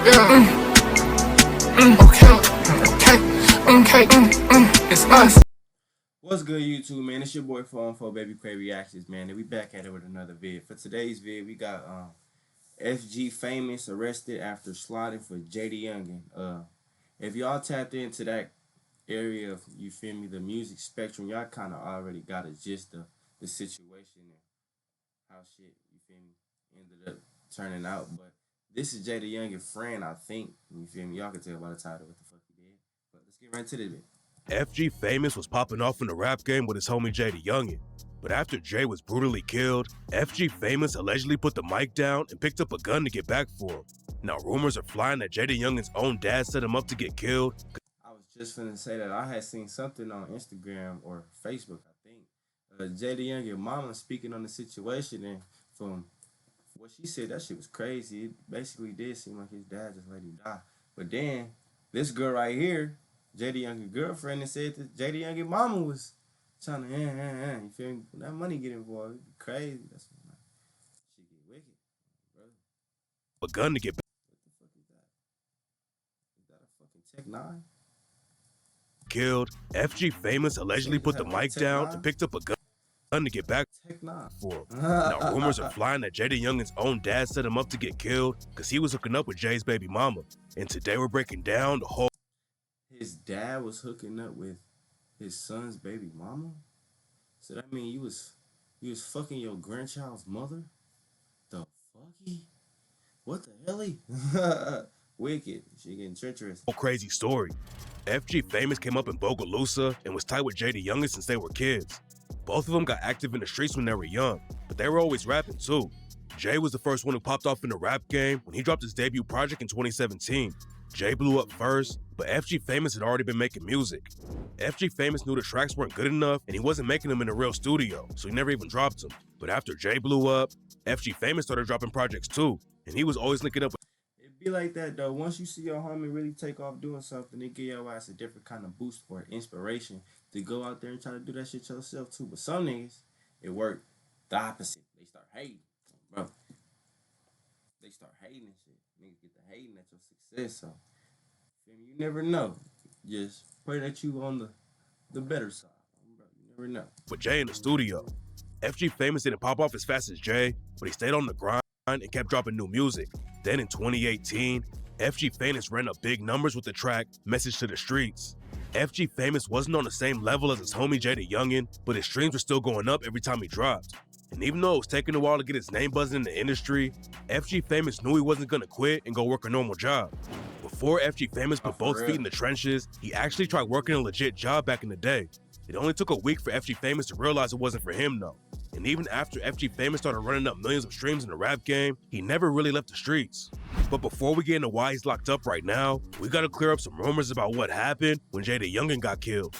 It's us. What's good, YouTube, man? It's your boy for Baby Cray Reactions, man. And we back at it with another vid. For today's vid, we got FG Famous arrested after slotting for JayDaYoungin. If y'all tapped into that area of, you feel me, the music spectrum, y'all kind of already got a gist of the situation and how shit, you feel me, ended up turning out. But this is JayDaYoungin friend, I think. You feel me? Y'all can tell by the title what the fuck he did. But let's get right to this bit. FG Famous was popping off in the rap game with his homie JayDaYoungin. But after Jay was brutally killed, FG Famous allegedly put the mic down and picked up a gun to get back for him. Now rumors are flying that JayDaYoungin's own dad set him up to get killed. I was just finna say that I had seen something on Instagram or Facebook, I think. JayDaYoungin mama speaking on the situation, and from what she said, that shit was crazy. It basically did seem like his dad just let him die. But then, this girl right here, JayDaYoungin girlfriend, and said that JayDaYoungin mama was trying to, you feel me? When that money get involved, it'd be crazy. That's when shit get wicked, bro. A gun to get back. What the fuck is that? Is that a fucking Tech 9? Killed. FG Famous allegedly put the mic down and picked up a gun to get back for him. Now rumors are flying that JayDaYoungin's own dad set him up to get killed because he was hooking up with Jay's baby mama. And today we're breaking down the whole. His dad was hooking up with his son's baby mama? So that mean you was fucking your grandchild's mother? The fucky? What the hell? Wicked. She getting treacherous. Crazy story. FG Famous came up in Bogalusa and was tight with JayDaYoungin since they were kids. Both of them got active in the streets when they were young, but they were always rapping too. Jay was the first one who popped off in the rap game when he dropped his debut project in 2017. Jay blew up first, but FG Famous had already been making music. FG Famous knew the tracks weren't good enough and he wasn't making them in a real studio, so he never even dropped them. But after Jay blew up, FG Famous started dropping projects too, and he was always linking up with. It be like that though. Once you see your homie really take off doing something, it give your ass a different kind of boost or inspiration to go out there and try to do that shit yourself too. But some niggas, it worked the opposite. They start hating, bro. They start hating and shit. Niggas get to hating at your success. So you never know. Just pray that you on the better side, bro. You never know. With Jay in the studio, FG Famous didn't pop off as fast as Jay, but he stayed on the grind and kept dropping new music. Then in 2018, FG Famous ran up big numbers with the track Message to the Streets. FG Famous wasn't on the same level as his homie JayDaYoungin, but his streams were still going up every time he dropped. And even though it was taking a while to get his name buzzing in the industry, FG Famous knew he wasn't gonna quit and go work a normal job. Before FG Famous put both feet in the trenches, he actually tried working a legit job back in the day. It only took a week for FG Famous to realize it wasn't for him though. And even after FG Famous started running up millions of streams in the rap game, he never really left the streets. But before we get into why he's locked up right now, we gotta clear up some rumors about what happened when JayDaYoungin got killed.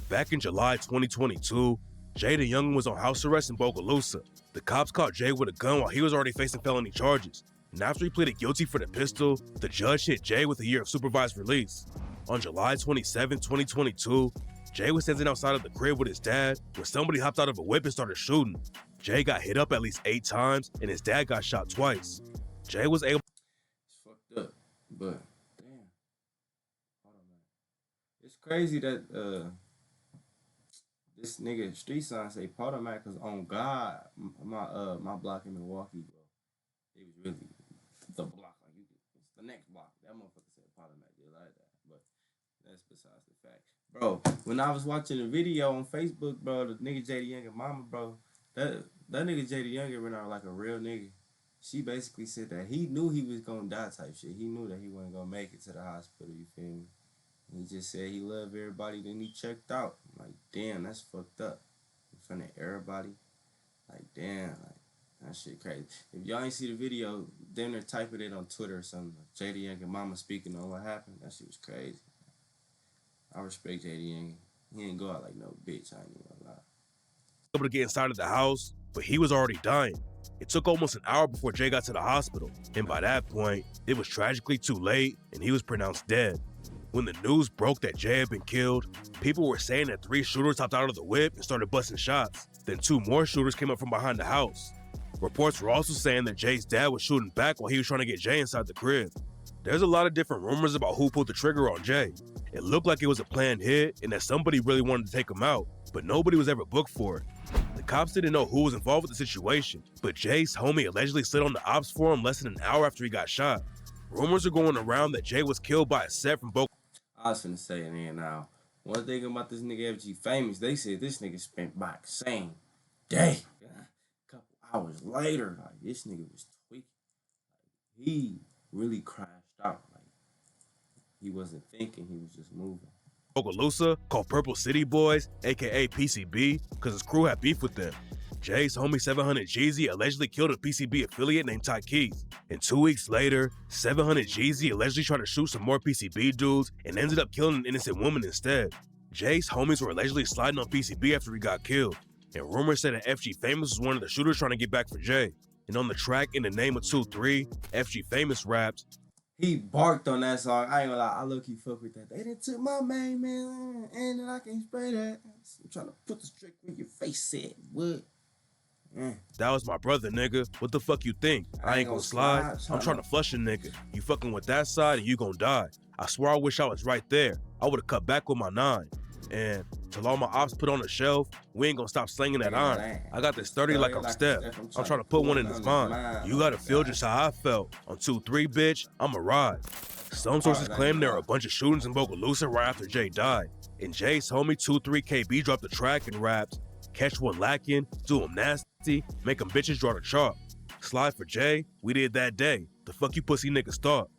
Back in July 2022, JayDaYoungin was on house arrest in Bogalusa. The cops caught Jay with a gun while he was already facing felony charges. And after he pleaded guilty for the pistol, the judge hit Jay with a year of supervised release. On July 27, 2022, Jay was standing outside of the crib with his dad when somebody hopped out of a whip and started shooting. Jay got hit up at least 8 times and his dad got shot twice. Jay was able. It's fucked up, but damn. Hold on, man. It's crazy that this nigga street sign say Potomac was on God. My block in Milwaukee, bro. It was really the block, like it's the next block. That motherfucker said Potomac did like that, but that's besides the fact. Bro, when I was watching the video on Facebook, bro, the nigga JayDaYoungin mama, bro, that nigga JayDaYoungin ran out like a real nigga. She basically said that he knew he was gonna die type shit. He knew that he wasn't gonna make it to the hospital, you feel me? And he just said he loved everybody, then he checked out. Like, damn, that's fucked up. In front of everybody. Like, damn, like, that shit crazy. If y'all ain't see the video, then they're typing it on Twitter or something. JayDaYoungin mama speaking on what happened. That shit was crazy. I respect JayDaYoungin. He ain't go out like no bitch, I ain't even gonna lie. Able to get inside of the house, but he was already dying. It took almost an hour before Jay got to the hospital, and by that point, it was tragically too late and he was pronounced dead. When the news broke that Jay had been killed, people were saying that 3 shooters hopped out of the whip and started busting shots. Then 2 more shooters came up from behind the house. Reports were also saying that Jay's dad was shooting back while he was trying to get Jay inside the crib. There's a lot of different rumors about who pulled the trigger on Jay. It looked like it was a planned hit and that somebody really wanted to take him out, but nobody was ever booked for it. The cops didn't know who was involved with the situation, but Jay's homie allegedly slid on the ops for him less than an hour after he got shot. Rumors are going around that Jay was killed by a set from Boca. I was finna say it in now. One thing about this nigga FG Famous, they said this nigga spent by the same day. A couple hours later, like this nigga was tweaking. Like, he really crashed out. Like he wasn't thinking, he was just moving. Bogalusa, called Purple City Boys, aka PCB, because his crew had beef with them. Jay's homie 700 Jeezy allegedly killed a PCB affiliate named Ty Keys. And 2 weeks later, 700 Jeezy allegedly tried to shoot some more PCB dudes and ended up killing an innocent woman instead. Jay's homies were allegedly sliding on PCB after he got killed. And rumors said that FG Famous was one of the shooters trying to get back for Jay. And on the track In the Name of 2-3, FG Famous raps, he barked on that song. I ain't gonna lie, I low-key fuck with that. They done took my main man, and I can't spray that. I'm trying to put the trick where your face said, what? That was my brother, nigga. What the fuck you think? I ain't gonna slide. I'm trying to flush a nigga. You fucking with that side and you gonna die. I swear I wish I was right there. I would've cut back with my 9. And till all my ops put on the shelf, we ain't gonna stop slinging that iron. I got this 30 like I'm Steph. I'm trying to put one in his mind. You gotta feel just how I felt. On 2-3, bitch, I'ma ride. Some sources claim there were a bunch of shootings in Bogalusa right after Jay died. And Jay's homie 2-3 KB dropped the track and raps, catch one lacking, do him nasty, make them bitches draw the chalk. Slide for Jay, we did that day. The fuck you pussy niggas thought?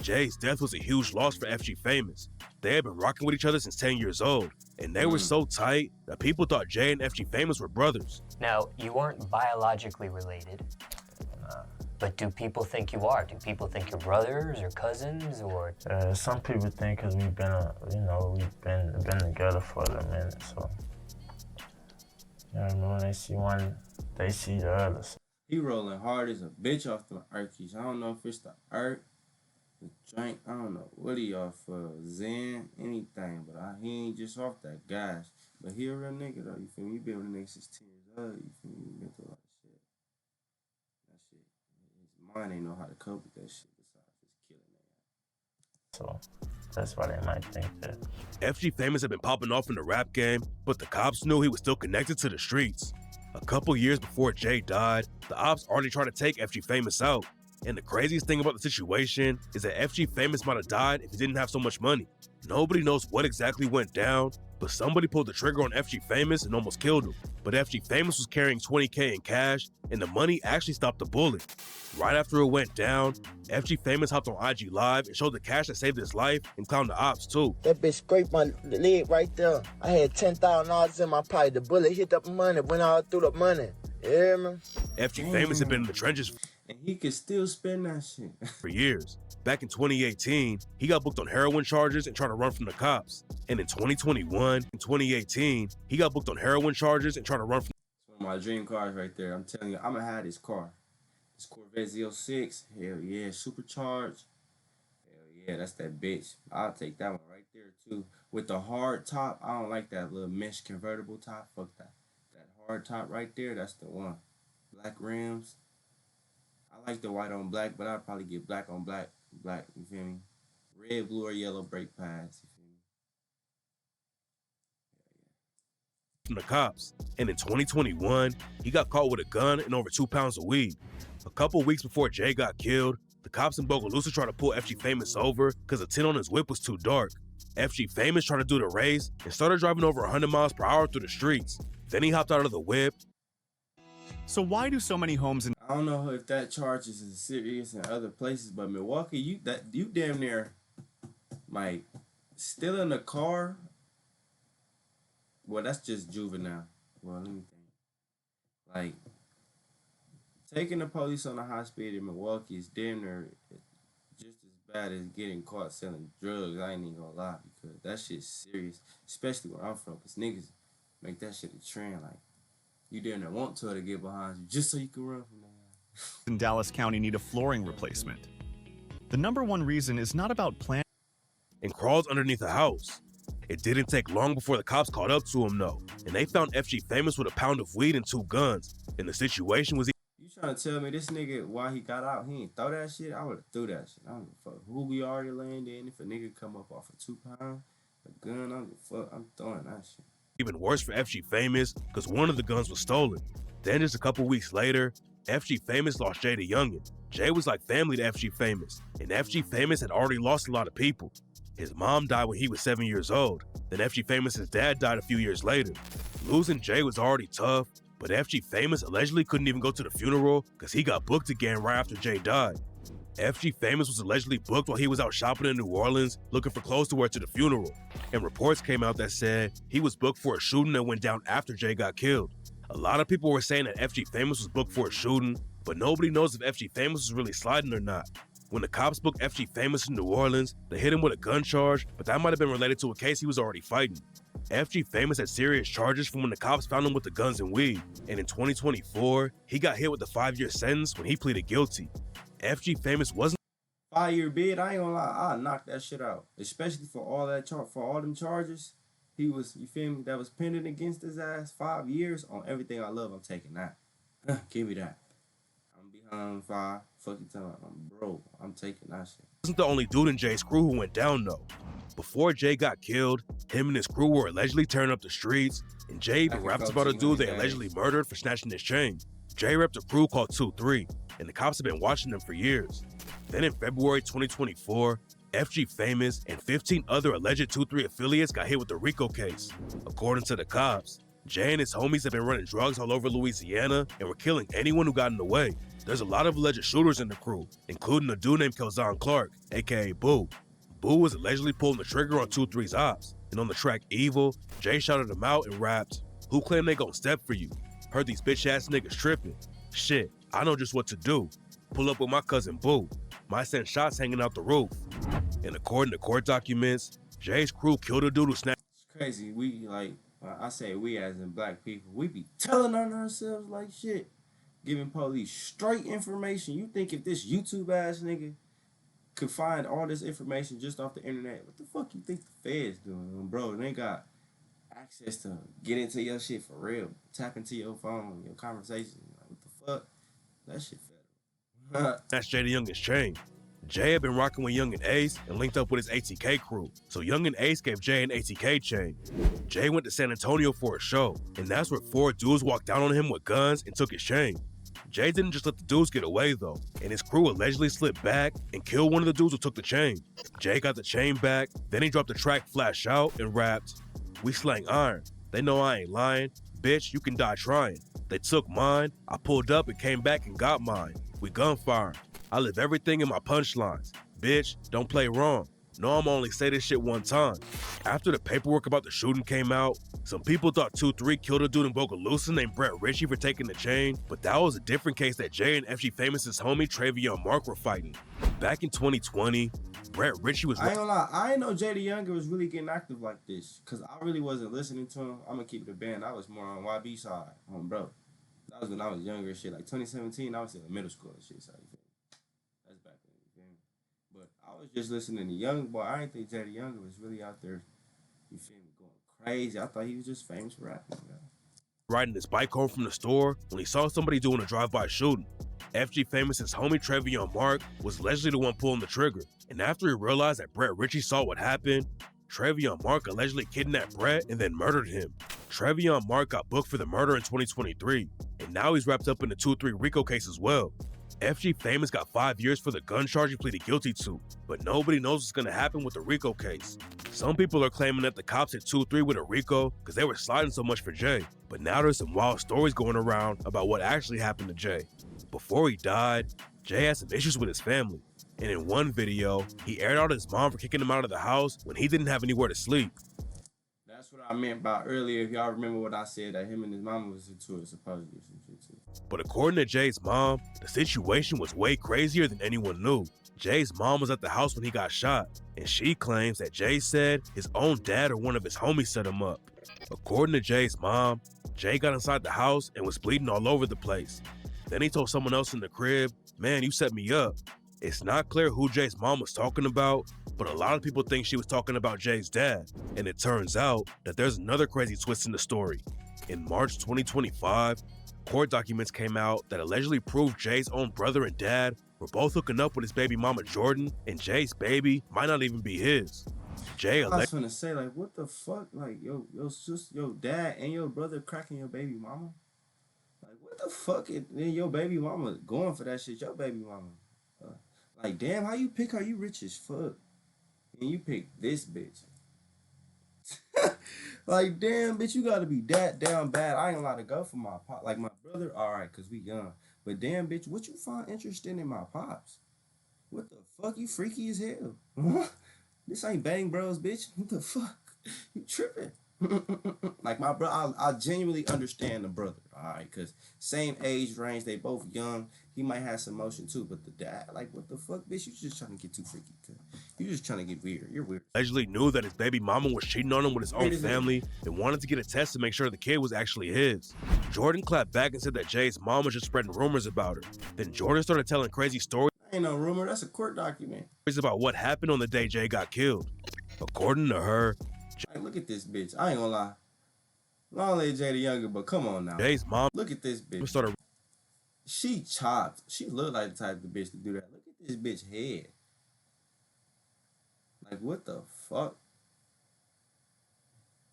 Jay's death was a huge loss for FG Famous. They had been rocking with each other since 10 years old, and they were so tight that people thought Jay and FG Famous were brothers. Now, you weren't biologically related, but do people think you are? Do people think you're brothers or cousins or? Some people think because we've been, we've been together for a minute, so. You know what I mean? When they see one, they see the other. He rolling hard as a bitch off the Urkies. I don't know if it's the Urk, the drink, I don't know what he off Zen, anything, but he ain't just off that gas. But he a real nigga though, you feel me? You been with a nigga since 10 years old, you feel me? You been through a lot of shit. That shit, his mind ain't know how to cope with that shit besides just killing that. So that's why they might think that. FG Famous had been popping off in the rap game, but the cops knew he was still connected to the streets. A couple years before Jay died, the ops already tried to take FG Famous out. And the craziest thing about the situation is that FG Famous might have died if he didn't have so much money. Nobody knows what exactly went down, but somebody pulled the trigger on FG Famous and almost killed him. But FG Famous was carrying $20K in cash, and the money actually stopped the bullet. Right after it went down, FG Famous hopped on IG Live and showed the cash that saved his life and clowned the ops too. That bitch scraped my leg right there. I had $10,000 in my pocket. The bullet hit up the money, went all through the money. You hear me? FG Famous had been in the trenches and he could still spend that shit for years. Back in 2018, he got booked on heroin charges and tried to run from the cops. And in 2018, he got booked on heroin charges and tried to run from. It's one of my dream cars right there. I'm telling you, I'm gonna have this car. This Corvette Z06, hell yeah, supercharged. Hell yeah, that's that bitch. I'll take that one right there too. With the hard top, I don't like that little mesh convertible top. Fuck that. That hard top right there, that's the one. Black rims. I like the white on black, but I'd probably get black on black, you feel me? Red, blue, or yellow brake pads, you feel me? From the cops. And in 2021, he got caught with a gun and over 2 pounds of weed. A couple weeks before Jay got killed, the cops in Bogalusa tried to pull FG Famous over because the tint on his whip was too dark. FG Famous tried to do the race and started driving over 100 miles per hour through the streets. Then he hopped out of the whip. So why do so many homes in... I don't know if that charge is as serious in other places, but Milwaukee, you damn near, like, still in the car. Well, that's just juvenile. Well, let me think. Like, taking the police on a high speed in Milwaukee is damn near just as bad as getting caught selling drugs. I ain't even gonna lie, because that shit's serious, especially where I'm from, because niggas make that shit a trend. Like, you damn near want to get behind you just so you can run from them. In Dallas County need a flooring replacement. The #1 reason is not about plan. And crawls underneath a house. It didn't take long before the cops caught up to him though, and they found FG Famous with a pound of weed and 2 guns. And the situation was... You trying to tell me this nigga, while he got out, he ain't throw that shit? I would have threw that shit. I don't give a fuck who we already laying in. If a nigga come up off a 2 pound, a gun, I don't give a fuck. I'm throwing that shit. Even worse for FG Famous, because one of the guns was stolen. Then just a couple weeks later, FG Famous lost JayDaYoungin. Jay was like family to FG Famous, and FG Famous had already lost a lot of people. His mom died when he was 7 years old. Then FG Famous's dad died a few years later. Losing Jay was already tough, but FG Famous allegedly couldn't even go to the funeral because he got booked again right after Jay died. FG Famous was allegedly booked while he was out shopping in New Orleans looking for clothes to wear to the funeral, and reports came out that said he was booked for a shooting that went down after Jay got killed. A lot of people were saying that FG Famous was booked for a shooting, but nobody knows if FG Famous was really sliding or not. When the cops booked FG Famous in New Orleans, they hit him with a gun charge, but that might have been related to a case he was already fighting. FG Famous had serious charges from when the cops found him with the guns and weed, and in 2024, he got hit with a 5-year sentence when he pleaded guilty. FG Famous wasn't 5-year bid, I ain't gonna lie, I'll knock that shit out. Especially for all that for all them charges. He was, you feel me, that was pending against his ass. 5 years on everything I love, I'm taking that. Give me that. I'm behind 5 fucking time. I'm taking that shit. Wasn't the only dude in Jay's crew who went down though. Before Jay got killed, him and his crew were allegedly tearing up the streets, and Jay even raps about a dude they allegedly murdered for snatching his chain. Jay repped a crew called 2-3, and the cops have been watching them for years. Then in February 2024, FG Famous and 15 other alleged 2-3 affiliates got hit with the RICO case. According to the cops, Jay and his homies have been running drugs all over Louisiana and were killing anyone who got in the way. There's a lot of alleged shooters in the crew, including a dude named Kelzon Clark, aka Boo. Boo was allegedly pulling the trigger on 2-3's ops, and on the track Evil, Jay shouted him out and rapped, "Who claim they gon' step for you? Heard these bitch ass niggas tripping. Shit, I know just what to do. Pull up with my cousin Boo. Might send shots hanging out the roof." And according to court documents, Jay's crew killed a dude who snatched. It's crazy. We, like, I say we as in black people, we be telling on ourselves like shit. Giving police straight information. You think if this YouTube ass nigga could find all this information just off the internet, what the fuck you think the feds doing? Bro, they got access to get into your shit for real. Tap into your phone, your conversation. Like, what the fuck? That shit federal. That's JayDaYoungin's chain. Jay had been rocking with Young and Ace and linked up with his ATK crew, so Young and Ace gave Jay an ATK chain. Jay went to San Antonio for a show, and that's where 4 dudes walked down on him with guns and took his chain. Jay didn't just let the dudes get away though, and his crew allegedly slipped back and killed one of the dudes who took the chain. Jay got the chain back, then he dropped the track Flash Out and rapped, "We slang iron, they know I ain't lying, bitch you can die trying. They took mine, I pulled up and came back and got mine. We gunfire, I live everything in my punchlines. Bitch, don't play wrong. No, I'm only say this shit one time." After the paperwork about the shooting came out, some people thought 2-3 killed a dude in Bogalusa named Brett Ritchie for taking the chain, but that was a different case that Jay and FG Famous's homie Travion Mark were fighting. Back in 2020, Brett Ritchie was— I ain't gonna lie, I didn't know JayDaYoungin was really getting active like this, cause I really wasn't listening to him. I'm gonna keep it a band. I was more on YB side, bro. That was when I was younger and shit. Like 2017, I was in middle school and shit, so you feel me? That's back then, you feel me? But I was just listening to Young Boy. I didn't think JayDaYoungin was really out there, you feel me, going crazy. I thought he was just famous for rapping, man. Riding his bike home from the store when he saw somebody doing a drive-by shooting. FG Famous's homie Travion Mark was allegedly the one pulling the trigger, and after he realized that Brett Ritchie saw what happened, Travion Mark allegedly kidnapped Brett and then murdered him. Travion Mark got booked for the murder in 2023, and now he's wrapped up in the 2-3 RICO case as well. FG Famous got 5 years for the gun charge he pleaded guilty to, but nobody knows what's gonna happen with the RICO case. Some people are claiming that the cops hit 2-3 with a RICO because they were sliding so much for Jay, but now there's some wild stories going around about what actually happened to Jay. Before he died, Jay had some issues with his family, and in one video, he aired out his mom for kicking him out of the house when he didn't have anywhere to sleep. That's what I meant by earlier. If y'all remember what I said, that him and his mama was into it, supposedly, some shit too. But according to Jay's mom, the situation was way crazier than anyone knew. Jay's mom was at the house when he got shot, and she claims that Jay said his own dad or one of his homies set him up. According to Jay's mom, Jay got inside the house and was bleeding all over the place. Then he told someone else in the crib, "Man, you set me up." It's not clear who Jay's mom was talking about, but a lot of people think she was talking about Jay's dad, and it turns out that there's another crazy twist in the story. In March 2025, Court documents came out that allegedly proved Jay's own brother and dad were both hooking up with his baby mama Jordan, and Jay's baby might not even be his. Jay I was gonna say, like, what the fuck? Like, your dad and your brother cracking your baby mama? Like, what the fuck? Then your baby mama going for that shit, your baby mama. Like, damn, how you pick her? You rich as fuck. And you pick this bitch. Like, damn, bitch, you gotta be that down bad. I ain't allowed to go for my pop. Like, my brother, alright, cause we young. But damn, bitch, what you find interesting in my pops? What the fuck? You freaky as hell. This ain't Bang Bros, bitch. What the fuck? You tripping. Like, my brother, I genuinely understand the brother, alright? Because same age range, they both young. He might have some motion too, but the dad, like, what the fuck, bitch? You just trying to get too freaky. You just trying to get weird. You're weird. Allegedly knew that his baby mama was cheating on him with his own family and wanted to get a test to make sure the kid was actually his. Jordan clapped back and said that Jay's mom was just spreading rumors about her. Then Jordan started telling crazy stories. Ain't no rumor, that's a court document. About what happened on the day Jay got killed. According to her, like, look at this bitch. I ain't gonna lie. Long live JayDaYoungin, but come on now. Jay's mom, look at this bitch. Started. She chopped. She looked like the type of bitch to do that. Look at this bitch head. Like, what the fuck?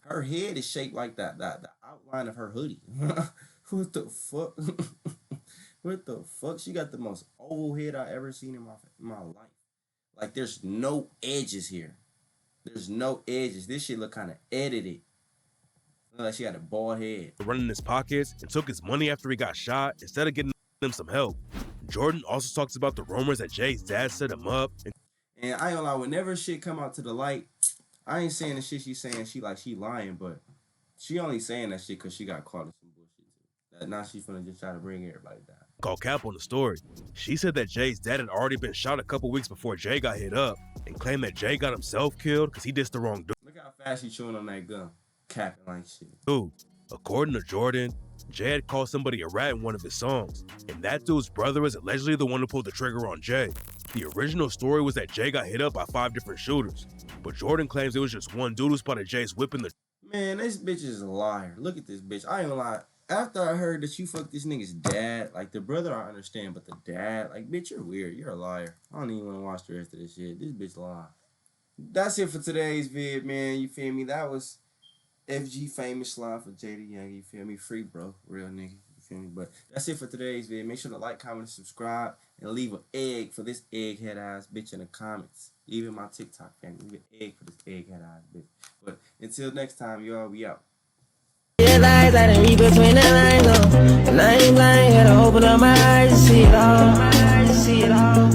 Her head is shaped like that. The outline of her hoodie. What the fuck? What the fuck? She got the most oval head I ever seen in my life. Like, there's no edges here. There's no edges. This shit look kind of edited. Look like she had a bald head. Running his pockets and took his money after he got shot instead of getting him some help. Jordan also talks about the rumors that Jay's dad set him up. And I ain't gonna lie, whenever shit come out to the light, I ain't saying the shit she's saying she lying, but she only saying that shit because she got caught in some bullshit too. That now she's gonna just try to bring everybody down. Call cap on the story. She said that Jay's dad had already been shot a couple weeks before Jay got hit up and claimed that Jay got himself killed because he did the wrong dude. Look how fast he chewing on that gun. Capping like shit. Dude, according to Jordan, Jay had called somebody a rat in one of his songs, and that dude's brother is allegedly the one who pulled the trigger on Jay. The original story was that Jay got hit up by 5 different shooters, but Jordan claims it was just one dude who spotted Jay's whipping the. Man, this bitch is a liar. Look at this bitch. I ain't gonna lie. After I heard that you fucked this nigga's dad, like, the brother I understand, but the dad, like, bitch, you're weird. You're a liar. I don't even want to watch the rest of this shit. This bitch lying. That's it for today's vid, man. You feel me? That was FG famous slime for JayDaYoungin. You feel me? Free, bro. Real nigga. You feel me? But that's it for today's vid. Make sure to like, comment, and subscribe. And leave an egg for this egghead ass bitch in the comments. Even my TikTok family. Leave an egg for this egghead ass bitch. But until next time, y'all, we out. Yeah, lies, I done read between the lines, and I ain't lying, gotta open up my eyes to see it all.